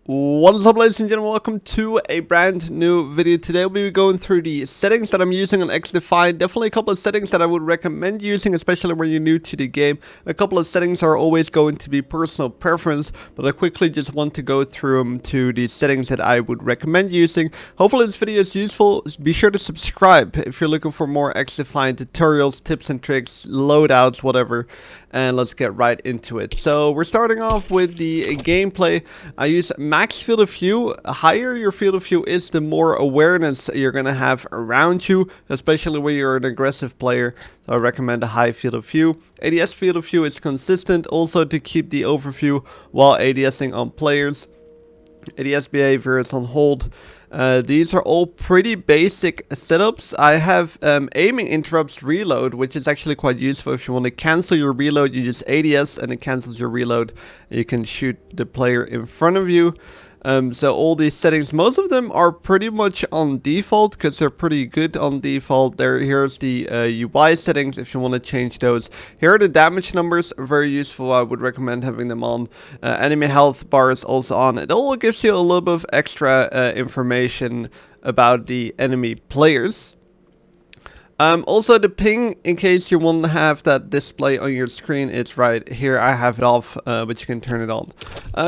What is up, ladies and gentlemen? Welcome to a brand new video. Today we'll be going through the settings that I'm using on XDefiant. Definitely a couple of settings that I would recommend using, especially when you're new to the game. A couple of settings are always going to be personal preference, but I quickly just want to go through them to the settings that I would recommend using. Hopefully this video is useful. Be sure to subscribe if you're looking for more XDefiant tutorials, tips and tricks, loadouts, whatever. And let's get right into it. So we're starting off with the gameplay. I use max field of view. Higher your field of view is, the more awareness you're gonna have around you, especially when you're an aggressive player. So I recommend a high field of view. ADS field of view is consistent, also to keep the overview while ADSing on players. ADS behavior is on hold. These are all pretty basic setups. I have aiming interrupts reload, which is actually quite useful. If you want to cancel your reload, you use ADS and it cancels your reload. You can shoot the player in front of you. So all these settings, most of them are pretty much on default because they're pretty good on default. Here's the UI settings if you want to change those. Here are the damage numbers, very useful. I would recommend having them on. Enemy health bar is also on. It all gives you a little bit of extra information about the enemy players. Also the ping, in case you want to have that display on your screen, it's right here. I have it off, but you can turn it on.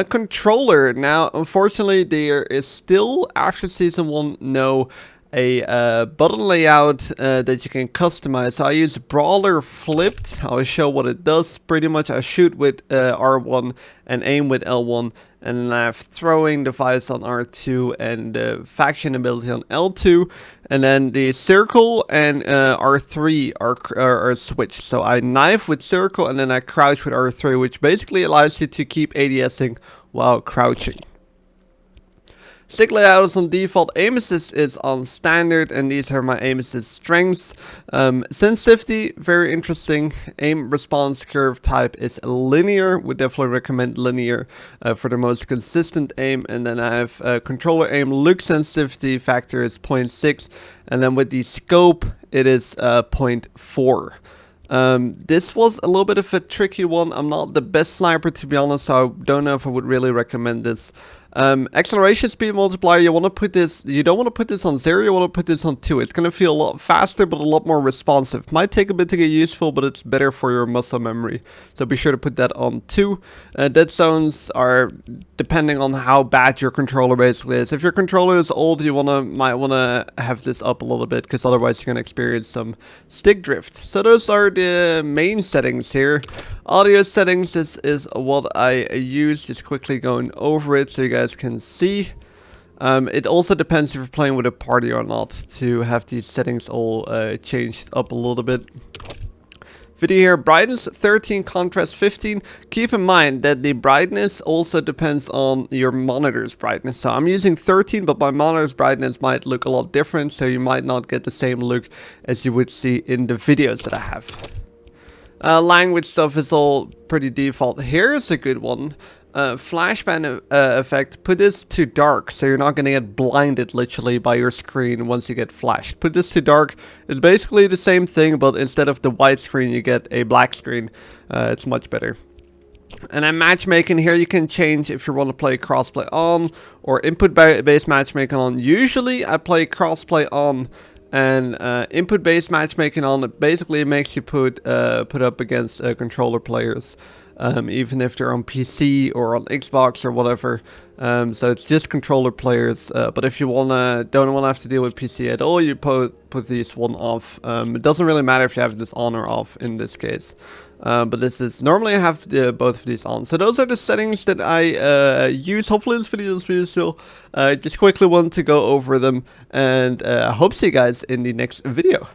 Controller, now unfortunately there is still, after season 1, no button layout that you can customize. So I use brawler flipped. I'll show what it does. Pretty much I shoot with R1 and aim with L1, and then I have throwing device on R2 and faction ability on L2, and then the circle and R3 are switched. So I knife with circle and then I crouch with R3, which basically allows you to keep ADSing while crouching. Stick layout is on default, aim assist is on standard, and these are my aim assist strengths. Sensitivity, very interesting. Aim response curve type is linear, would definitely recommend linear for the most consistent aim. And then I have controller aim look sensitivity factor is 0.6, and then with the scope it is 0.4. This was a little bit of a tricky one. I'm not the best sniper, to be honest, so I don't know if I would really recommend this. Acceleration speed multiplier, you want to put this, you don't want to put this on 0, you want to put this on 2. It's going to feel a lot faster, but a lot more responsive. Might take a bit to get useful, but it's better for your muscle memory. So be sure to put that on 2. Dead zones are depending on how bad your controller basically is. If your controller is old, you might want to have this up a little bit, because otherwise you're going to experience some stick drift. So those are the main settings here. Audio settings is what I use, just quickly going over it so you guys can see. It also depends if you're playing with a party or not to have these settings all changed up a little bit. Video here, brightness 13, contrast 15. Keep in mind that the brightness also depends on your monitor's brightness. So I'm using 13, but my monitor's brightness might look a lot different, so you might not get the same look as you would see in the videos that I have. Language stuff is all pretty default. Here's a good one. Flashbang effect. Put this to dark, so you're not going to get blinded literally by your screen once you get flashed. Put this to dark. It's basically the same thing, but instead of the white screen, you get a black screen. It's much better. And then matchmaking, here you can change if you want to play crossplay on or input-based matchmaking on. Usually I play crossplay on. And input-based matchmaking on, it basically makes you put up against controller players, even if they're on PC or on Xbox or whatever. So it's just controller players. But if you don't want to have to deal with PC at all, you put these one off. It doesn't really matter if you have this on or off in this case. But this is normally I have both of these on. So those are the settings that I use. Hopefully this video is useful. Just quickly want to go over them, and I hope to see you guys in the next video.